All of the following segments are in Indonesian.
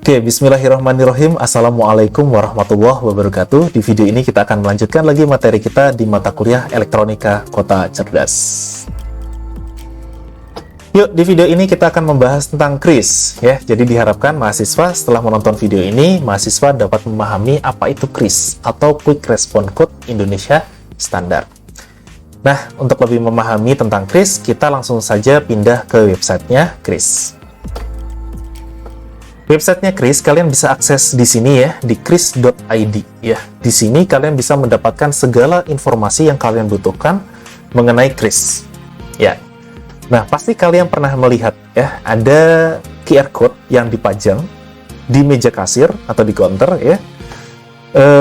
Oke, bismillahirrahmanirrahim. Assalamualaikum warahmatullahi wabarakatuh. Di video ini kita akan melanjutkan lagi materi kita di mata kuliah Elektronika Kota Cerdas. Yuk, di video ini kita akan membahas tentang kris ya. Jadi diharapkan mahasiswa setelah menonton video ini, mahasiswa dapat memahami apa itu kris atau Quick Response Code Indonesia Standard. Nah, untuk lebih memahami tentang kris, kita langsung saja pindah ke websitenya kris. Websitenya kris kalian bisa akses di sini ya, di kris.id ya. Di sini kalian bisa mendapatkan segala informasi yang kalian butuhkan mengenai kris. Ya. Nah, pasti kalian pernah melihat ya, ada QR code yang dipajang di meja kasir atau di counter ya.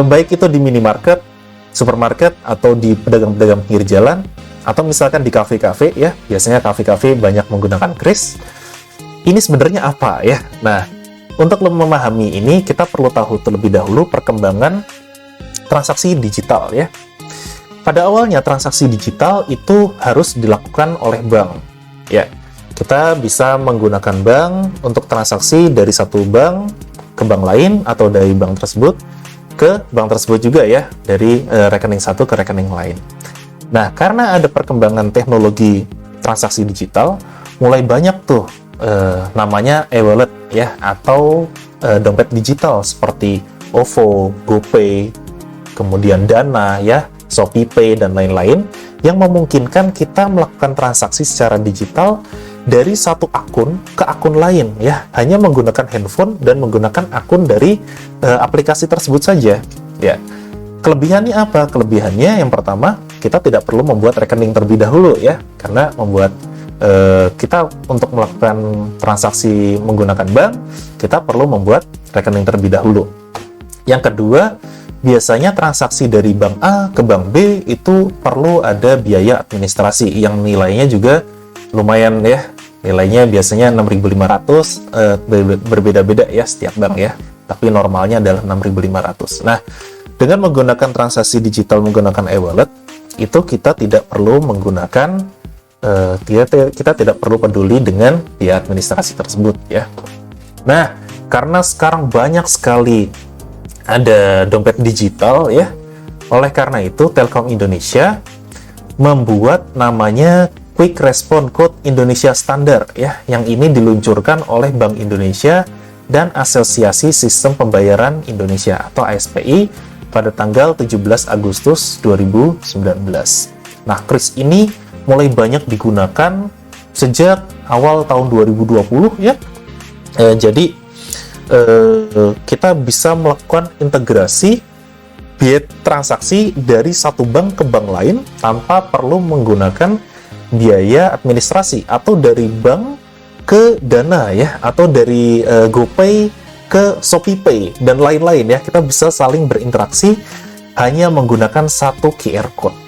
Baik itu di minimarket, supermarket, atau di pedagang-pedagang pinggir jalan, atau misalkan di kafe-kafe ya. Biasanya kafe-kafe banyak menggunakan kris. Ini sebenarnya apa ya? Nah, untuk memahami ini, kita perlu tahu terlebih dahulu perkembangan transaksi digital ya. Pada awalnya, transaksi digital itu harus dilakukan oleh bank. Ya, kita bisa menggunakan bank untuk transaksi dari satu bank ke bank lain, atau dari bank tersebut ke bank tersebut juga ya, dari rekening satu ke rekening lain. Nah, karena ada perkembangan teknologi transaksi digital, mulai banyak tuh namanya e-wallet ya, atau dompet digital seperti OVO, GoPay, kemudian Dana ya, ShopeePay, dan lain-lain, yang memungkinkan kita melakukan transaksi secara digital dari satu akun ke akun lain ya, hanya menggunakan handphone dan menggunakan akun dari aplikasi tersebut saja ya. Kelebihannya apa? Kelebihannya yang pertama, kita tidak perlu membuat rekening terlebih dahulu ya, karena membuat kita untuk melakukan transaksi menggunakan bank, kita perlu membuat rekening terlebih dahulu. Yang kedua, biasanya transaksi dari bank A ke bank B itu perlu ada biaya administrasi yang nilainya juga lumayan ya. Nilainya biasanya 6.500, berbeda-beda ya setiap bank ya. Tapi normalnya adalah 6.500. Nah, dengan menggunakan transaksi digital menggunakan e-wallet, itu kita tidak perlu menggunakan kita tidak perlu peduli dengan biaya administrasi tersebut ya. Nah, karena sekarang banyak sekali ada dompet digital ya, oleh karena itu Telkom Indonesia membuat namanya Quick Response Code Indonesia Standard ya, yang ini diluncurkan oleh Bank Indonesia dan Asosiasi Sistem Pembayaran Indonesia atau ASPI pada tanggal 17 Agustus 2019. Nah, kris ini mulai banyak digunakan sejak awal tahun 2020 ya. Jadi kita bisa melakukan integrasi biaya transaksi dari satu bank ke bank lain tanpa perlu menggunakan biaya administrasi, atau dari bank ke Dana ya, atau dari GoPay ke ShopeePay dan lain-lain ya. Kita bisa saling berinteraksi hanya menggunakan satu QR code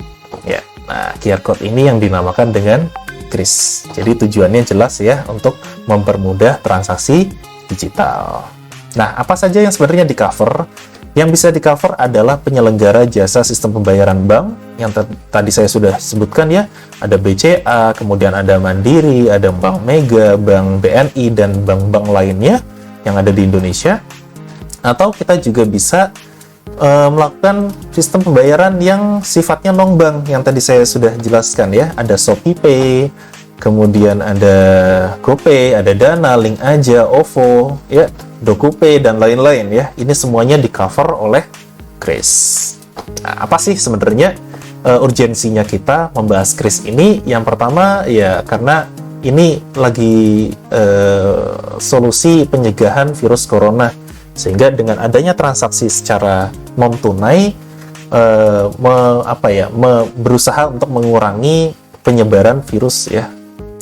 ya. Nah, QR code ini yang dinamakan dengan kris. Jadi tujuannya jelas ya, untuk mempermudah transaksi digital. Nah, apa saja yang sebenarnya di cover? Yang bisa di cover adalah penyelenggara jasa sistem pembayaran bank yang tadi saya sudah sebutkan ya. Ada BCA, kemudian ada Mandiri, ada Bank Mega, Bank BNI, dan bank-bank lainnya yang ada di Indonesia. Atau kita juga bisa melakukan sistem pembayaran yang sifatnya non-bank yang tadi saya sudah jelaskan ya. Ada ShopeePay, kemudian ada GoPay, ada Dana, Link Aja, OVO, ya, DokuPay, dan lain-lain ya. Ini semuanya di cover oleh kris. Nah, apa sih sebenarnya urgensinya kita membahas kris ini? Yang pertama ya, karena ini lagi solusi pencegahan virus corona, sehingga dengan adanya transaksi secara non tunai berusaha untuk mengurangi penyebaran virus ya,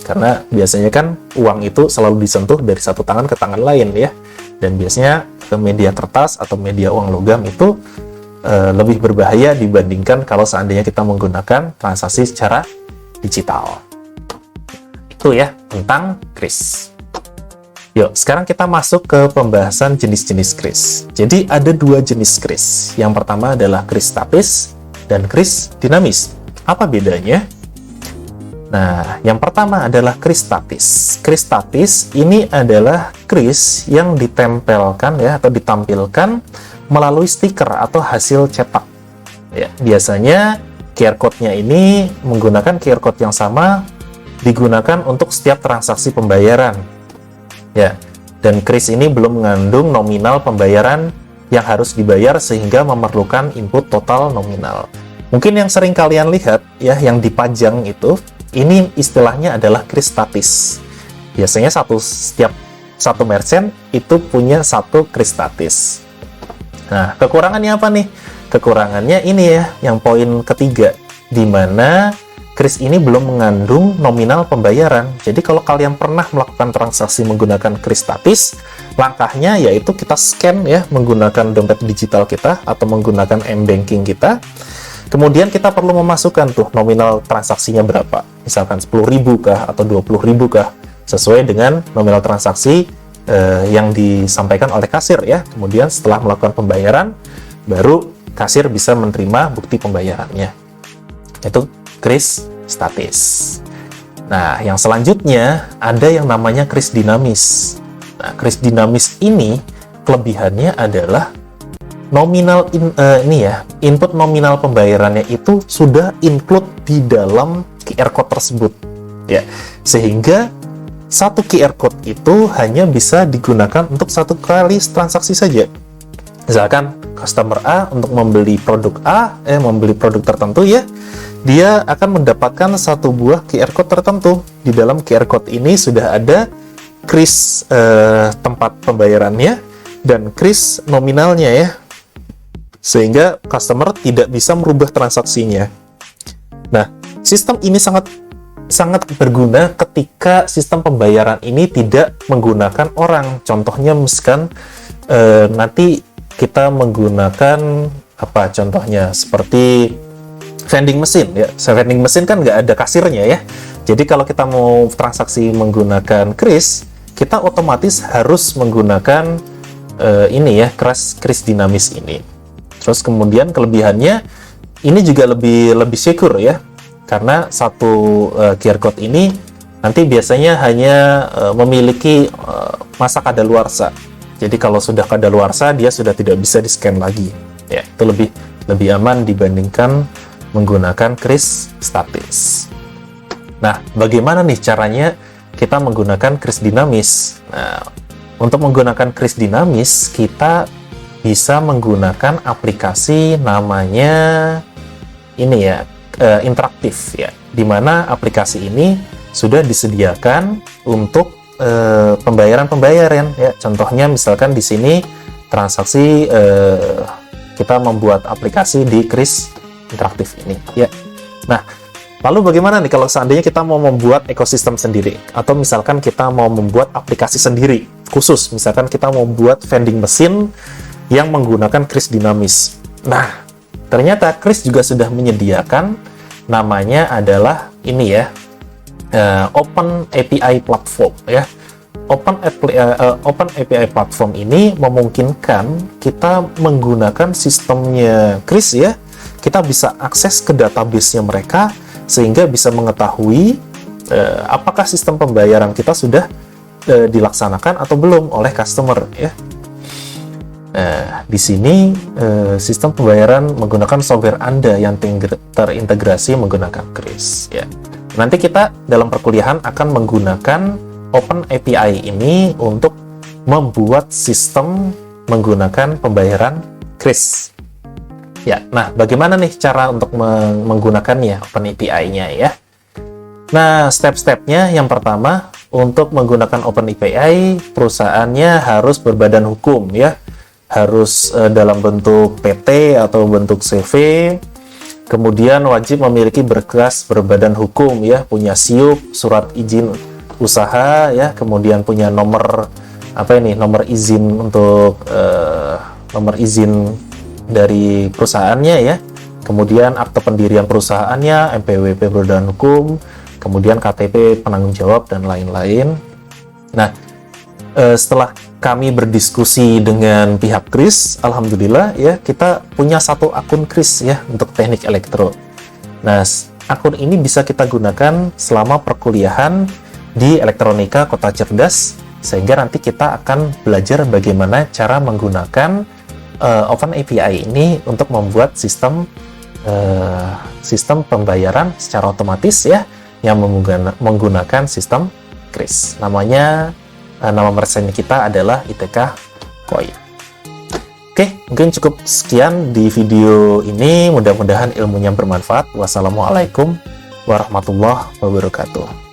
karena biasanya kan uang itu selalu disentuh dari satu tangan ke tangan lain ya, dan biasanya ke media kertas atau media uang logam itu lebih berbahaya dibandingkan kalau seandainya kita menggunakan transaksi secara digital. Itu ya tentang kris. Yuk, sekarang kita masuk ke pembahasan jenis-jenis kris. Jadi ada dua jenis kris. Yang pertama adalah kris statis dan kris dinamis. Apa bedanya? Nah, yang pertama adalah kris statis. Kris statis ini adalah kris yang ditempelkan ya atau ditampilkan melalui stiker atau hasil cetak. Ya, biasanya QR code-nya ini menggunakan QR code yang sama digunakan untuk setiap transaksi pembayaran. Ya, dan kris ini belum mengandung nominal pembayaran yang harus dibayar sehingga memerlukan input total nominal. Mungkin yang sering kalian lihat ya, yang dipajang itu, ini istilahnya adalah kris statis. Biasanya setiap satu merchant itu punya satu kris statis. Nah, kekurangannya apa nih? Kekurangannya ini ya, yang poin ketiga, di mana kris ini belum mengandung nominal pembayaran. Jadi kalau kalian pernah melakukan transaksi menggunakan kris statis, langkahnya yaitu kita scan ya menggunakan dompet digital kita atau menggunakan m-banking kita. Kemudian kita perlu memasukkan tuh nominal transaksinya berapa. Misalkan 10.000 kah atau 20.000 kah, sesuai dengan nominal transaksi yang disampaikan oleh kasir ya. Kemudian setelah melakukan pembayaran, baru kasir bisa menerima bukti pembayarannya. Itu kris statis. Nah, yang selanjutnya ada yang namanya kris dinamis. Nah, kris dinamis ini kelebihannya adalah nominal input nominal pembayarannya itu sudah include di dalam QR code tersebut ya, sehingga satu QR code itu hanya bisa digunakan untuk satu kali transaksi saja. Misalkan customer A untuk membeli produk membeli produk tertentu ya, dia akan mendapatkan satu buah QR code tertentu. Di dalam QR code ini sudah ada kris tempat pembayarannya dan kris nominalnya ya, sehingga customer tidak bisa merubah transaksinya. Nah, sistem ini sangat berguna ketika sistem pembayaran ini tidak menggunakan orang. Contohnya misalkan nanti kita menggunakan apa? Contohnya seperti vending machine ya. Vending machine kan nggak ada kasirnya ya. Jadi kalau kita mau transaksi menggunakan kris, kita otomatis harus menggunakan ini ya, kris dinamis ini. Terus kemudian kelebihannya ini juga lebih secure ya, karena satu QR code ini nanti biasanya hanya memiliki masa kadaluarsa. Jadi kalau sudah kadaluarsa dia sudah tidak bisa di-scan lagi. Ya, itu lebih aman dibandingkan menggunakan kris statis. Nah, bagaimana nih caranya kita menggunakan kris dinamis? Nah, untuk menggunakan kris dinamis kita bisa menggunakan aplikasi namanya ini ya, interaktif ya, dimana aplikasi ini sudah disediakan untuk pembayaran ya. Contohnya misalkan di sini transaksi kita membuat aplikasi di kris interaktif ini ya. Nah, lalu bagaimana nih kalau seandainya kita mau membuat ekosistem sendiri, atau misalkan kita mau membuat aplikasi sendiri khusus, misalkan kita mau membuat vending machine yang menggunakan kris dinamis. Nah, ternyata kris juga sudah menyediakan, namanya adalah ini ya, Open API Platform ya. Open API Platform ini memungkinkan kita menggunakan sistemnya kris ya. Kita bisa akses ke database-nya mereka sehingga bisa mengetahui apakah sistem pembayaran kita sudah dilaksanakan atau belum oleh customer ya. Di sini sistem pembayaran menggunakan software Anda yang terintegrasi menggunakan kris ya. Nanti kita dalam perkuliahan akan menggunakan Open API ini untuk membuat sistem menggunakan pembayaran kris. Ya, nah bagaimana nih cara untuk menggunakannya Open API-nya ya? Nah, step-stepnya yang pertama, untuk menggunakan Open API, perusahaannya harus berbadan hukum ya. Harus dalam bentuk PT atau bentuk CV. Kemudian wajib memiliki berkas berbadan hukum ya, punya SIUP, surat izin usaha ya, kemudian punya nomor nomor izin untuk nomor izin dari perusahaannya ya. Kemudian akte pendirian perusahaannya, NPWP berbadan hukum, kemudian KTP penanggung jawab dan lain-lain. Nah, setelah kami berdiskusi dengan pihak kris, alhamdulillah ya kita punya satu akun kris ya untuk teknik elektro. Nah, akun ini bisa kita gunakan selama perkuliahan di Elektronika Kota Cerdas, sehingga nanti kita akan belajar bagaimana cara menggunakan Open API ini untuk membuat sistem pembayaran secara otomatis ya, yang menggunakan sistem Kris. Nama mesinnya kita adalah ITK Koi. Oke, mungkin cukup sekian di video ini. Mudah-mudahan ilmunya bermanfaat. Wassalamualaikum warahmatullahi wabarakatuh.